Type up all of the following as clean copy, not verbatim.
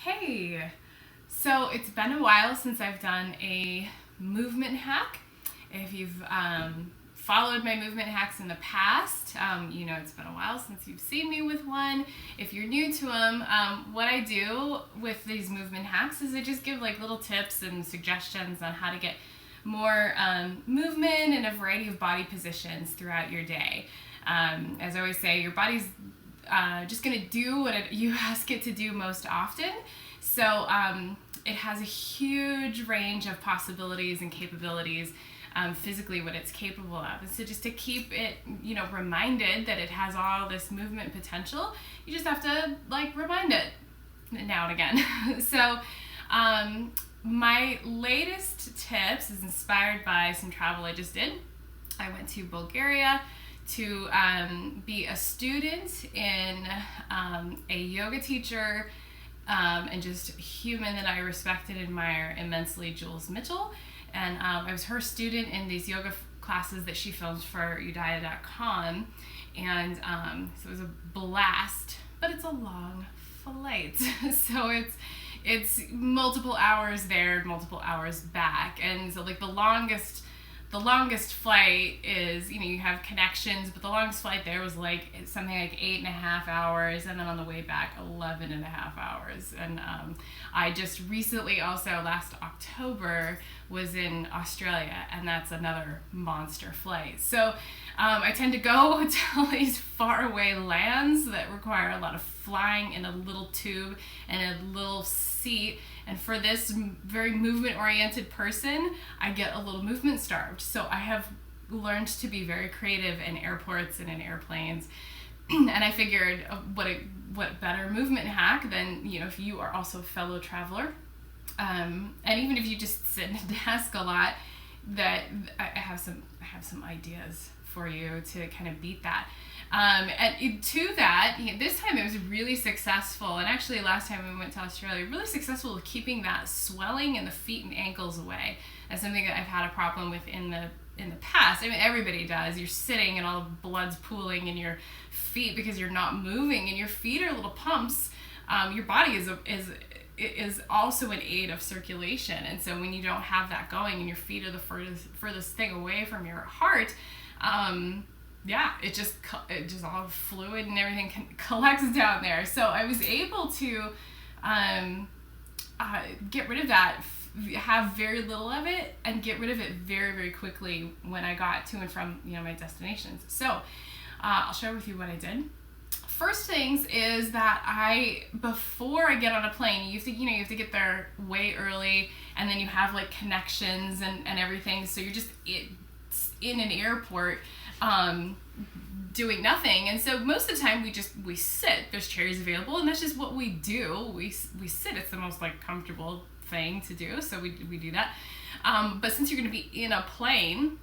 Hey, so it's been a while since I've done a movement hack. If you've followed my movement hacks in the past, you know it's been a while since you've seen me with one. If you're new to them, what I do with these movement hacks is I just give like little tips and suggestions on how to get more movement in a variety of body positions throughout your day. As I always say, your body's just going to do what you ask it to do most often. So it has a huge range of possibilities and capabilities, physically what it's capable of. And so just to keep it, reminded that it has all this movement potential, you just have to remind it now and again. So my latest tips is inspired by some travel I just did. I went to Bulgaria to be a student in a yoga teacher and just human that I respect and admire immensely, Jules Mitchell. And I was her student in these yoga classes that she filmed for Udaya.com. And so it was a blast, but it's a long flight. So it's multiple hours there, multiple hours back. And so the longest flight is, you have connections, but the longest flight there was something like 8.5 hours, and then on the way back 11.5 hours. And I just recently, also last October, was in Australia, and that's another monster flight. So I tend to go to these faraway lands that require a lot of flying in a little tube and a little seat. And for this very movement-oriented person, I get a little movement starved. So I have learned to be very creative in airports and in airplanes. And I figured, what better movement hack than, if you are also a fellow traveler, and even if you just sit at a desk a lot, that I have some ideas for you to kind of beat that. And to that, this time it was really successful, and actually last time we went to Australia, really successful with keeping that swelling in the feet and ankles away. That's something that I've had a problem with in the past. I mean, everybody does. You're sitting and all the blood's pooling in your feet because you're not moving, and your feet are little pumps. Your body is also an aid of circulation, and so when you don't have that going and your feet are the furthest thing away from your heart, it just all fluid and everything collects down there. So I was able to get rid of that, have very little of it, and get rid of it very, very quickly when I got to and from my destinations. So I'll share with you what I did. First things is that before I get on a plane, you have to get there way early, and then you have connections and everything. So you're just in an airport doing nothing. And so most of the time we sit. There's chairs available, and that's just what we do. We sit. It's the most comfortable thing to do, so we do that. But since you're going to be in a plane,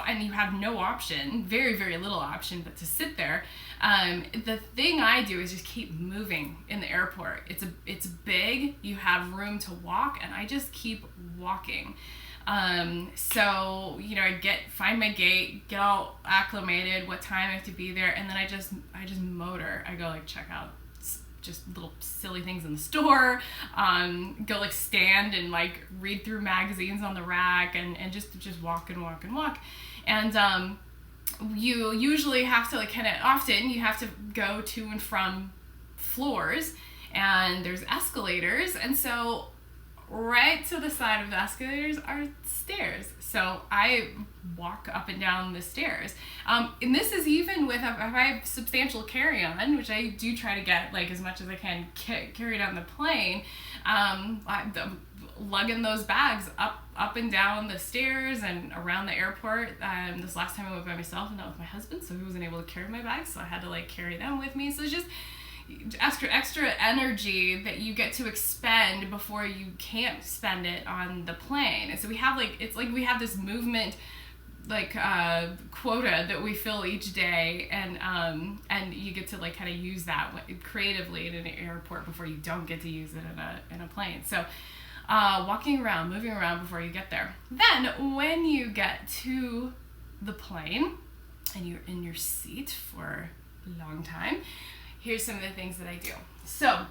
and you have no option, very, very little option, but to sit there, the thing I do is just keep moving in the airport. It's big, you have room to walk, and I just keep walking. So I find my gate, get all acclimated, what time I have to be there, and then I just motor. I go check out just little silly things in the store, go stand and read through magazines on the rack, and just walk and walk and walk. And you usually have to often you have to go to and from floors, and there's escalators, and so right to the side of the escalators are stairs. So I walk up and down the stairs. And this is even with, if I have substantial carry-on, which I do try to get as much as I can carried on the plane, I'm lugging those bags up and down the stairs and around the airport. This last time I went by myself and not with my husband, so he wasn't able to carry my bags, so I had to carry them with me. So it's just extra energy that you get to expend before you can't spend it on the plane. And so we have we have this movement quota that we fill each day, and you get to kind of use that creatively in an airport before you don't get to use it in a plane. So walking around, moving around before you get there. Then when you get to the plane and you're in your seat for a long time, here's some of the things that I do. So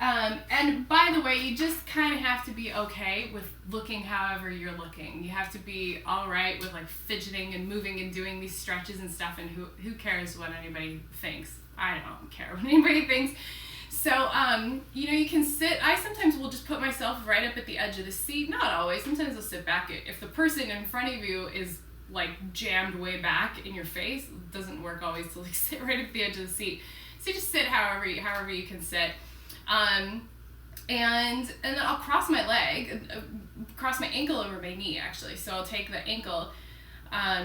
And by the way, you just kind of have to be okay with looking however you're looking. You have to be all right with like fidgeting and moving and doing these stretches and stuff, and who cares what anybody thinks? I don't care what anybody thinks. So, you can sit. I sometimes will just put myself right up at the edge of the seat. Not always. Sometimes I'll sit back. If the person in front of you is like jammed way back in your face, it doesn't work always to like sit right at the edge of the seat. So you just sit however you can sit. And then I'll cross my leg, cross my ankle over my knee actually. So I'll take the ankle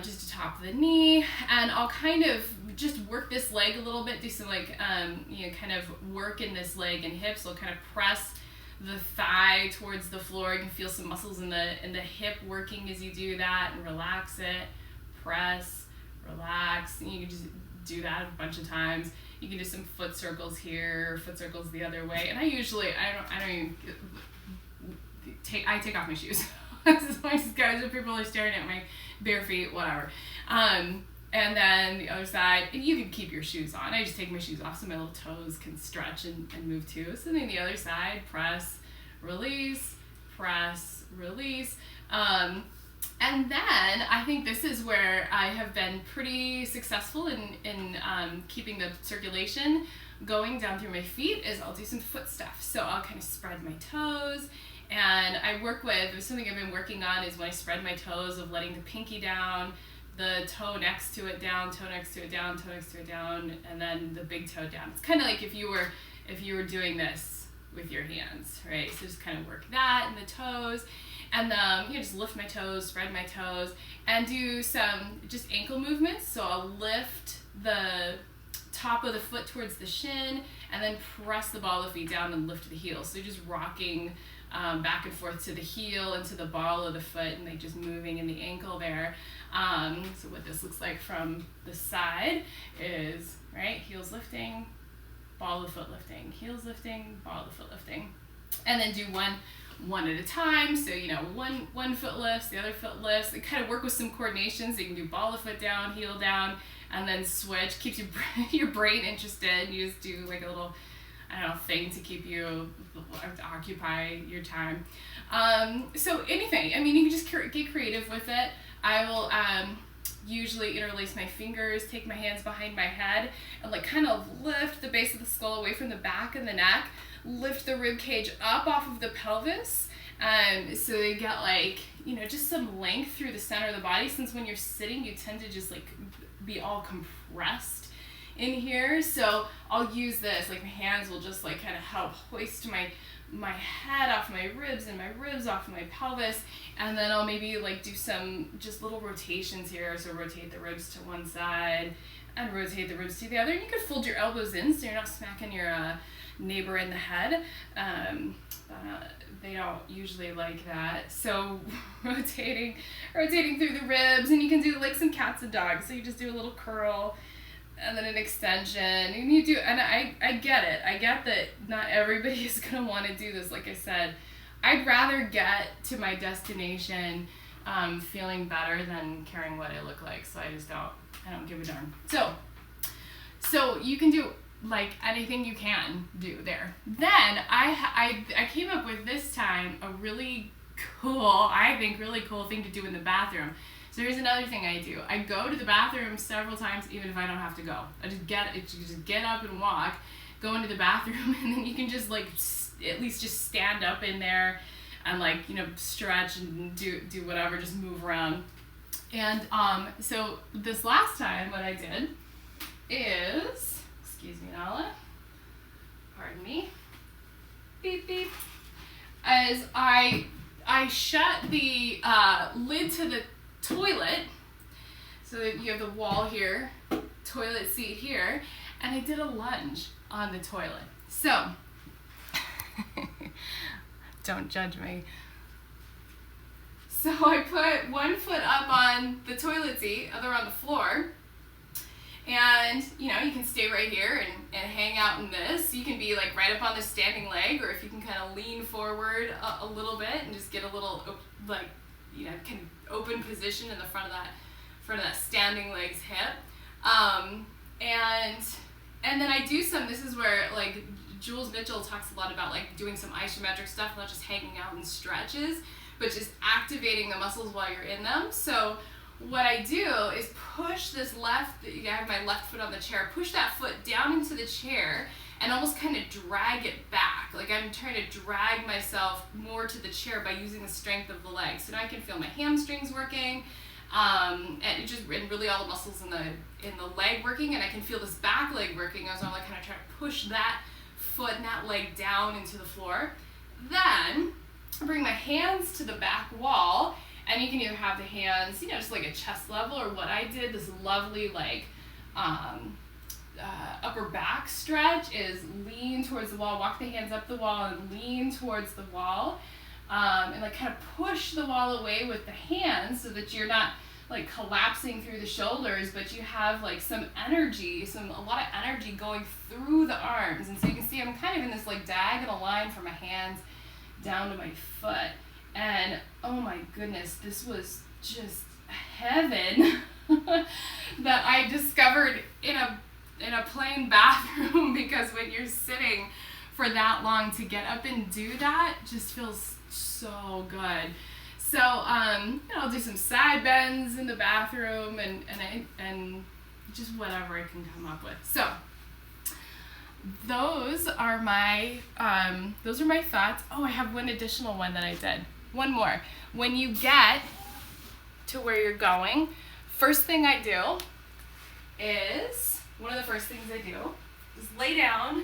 just to top of the knee, and I'll kind of just work this leg a little bit, do some like, kind of work in this leg and hips. I'll kind of press the thigh towards the floor. You can feel some muscles in the hip working as you do that, and relax it, press, relax. And you can just do that a bunch of times. You can do some foot circles here, foot circles the other way. And I don't even take off my shoes. Guys, if people are staring at my bare feet, whatever. And then the other side, and you can keep your shoes on. I just take my shoes off so my little toes can stretch and move too. So then the other side, press, release, press, release. And then I think this is where I have been pretty successful in keeping the circulation going down through my feet, is I'll do some foot stuff. So I'll kind of spread my toes, and I work with, something I've been working on is when I spread my toes, of letting the pinky down, the toe next to it down, toe next to it down, toe next to it down, and then the big toe down. It's kind of like if you were doing this with your hands, right? So just kind of work that and the toes. And just lift my toes, spread my toes, and do some just ankle movements. So I'll lift the top of the foot towards the shin, and then press the ball of the feet down and lift the heel. So just rocking back and forth to the heel and to the ball of the foot, and like just moving in the ankle there. So what this looks like from the side is, right, heels lifting, ball of the foot lifting, heels lifting, ball of the foot lifting. And then do one at a time. So, one foot lifts, the other foot lifts. And kind of work with some coordination. So you can do ball of foot down, heel down, and then switch. Keeps your brain interested. You just do like a little, thing to keep you, to occupy your time. So anything. You can just get creative with it. I will usually interlace my fingers, take my hands behind my head, and like kind of lift the base of the skull away from the back and the neck. Lift the rib cage up off of the pelvis, so you get like, just some length through the center of the body, since when you're sitting you tend to just like be all compressed in here. So I'll use this, like my hands will just like kind of help hoist my head off my ribs and my ribs off my pelvis, and then I'll maybe like do some just little rotations here. So rotate the ribs to one side and rotate the ribs to the other, and you could fold your elbows in so you're not smacking your neighbor in the head. They don't usually like that. So rotating through the ribs, and you can do like some cats and dogs. So you just do a little curl and then an extension, and I get it. I get that not everybody is gonna want to do this. Like I said, I'd rather get to my destination feeling better than caring what I look like. So I don't give a darn. So you can do like anything you can do there. Then I came up with this time a really cool thing to do in the bathroom. So here's another thing I do. I go to the bathroom several times even if I don't have to go. I just get up and walk, go into the bathroom, and then you can just like at least just stand up in there and like, stretch and do whatever, just move around. And so this last time what I did is, excuse me, Nala, pardon me, beep beep, as I shut the lid to the toilet, so that you have the wall here, toilet seat here, and I did a lunge on the toilet. So don't judge me. So I put one foot up on the toilet seat, other on the floor, and you can stay right here and hang out in this. You can be like right up on the standing leg, or if you can kind of lean forward a little bit and just get a little like, kind of open position in the front of that standing leg's hip. And then I do this is where like Jules Mitchell talks a lot about like doing some isometric stuff, not just hanging out in stretches, but just activating the muscles while you're in them. So what I do is push this left, I have my left foot on the chair, push that foot down into the chair and almost kind of drag it back. Like I'm trying to drag myself more to the chair by using the strength of the legs. So now I can feel my hamstrings working, and really all the muscles in the leg working, and I can feel this back leg working as I'm like kind of trying to push that foot and that leg down into the floor. Then I bring my hands to the back wall, and you can either have the hands, just like a chest level, or what I did, this lovely like upper back stretch is lean towards the wall, walk the hands up the wall and lean towards the wall, and like kind of push the wall away with the hands so that you're not like collapsing through the shoulders, but you have like some energy, a lot of energy going through the arms. And so you can see I'm kind of in this like diagonal line from my hands down to my foot. And oh my goodness, this was just heaven that I discovered in a plain bathroom, because when you're sitting for that long, to get up and do that just feels so good. So I'll do some side bends in the bathroom and just whatever I can come up with. So those are my thoughts. Oh, I have one additional one that I did. One more. When you get to where you're going, first thing I do is, one of the first things I do is lay down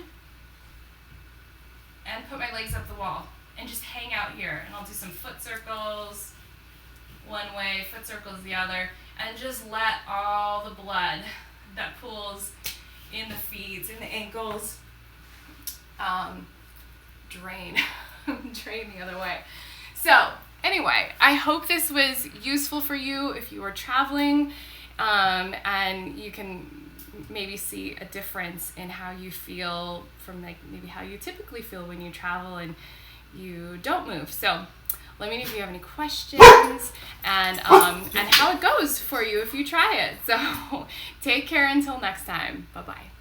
and put my legs up the wall and just hang out here. And I'll do some foot circles one way, foot circles the other, and just let all the blood that pools in the feet, in the ankles, drain the other way. So anyway, I hope this was useful for you if you are traveling, and you can maybe see a difference in how you feel from like maybe how you typically feel when you travel and you don't move. So let me know if you have any questions and how it goes for you if you try it. So take care until next time. Bye-bye.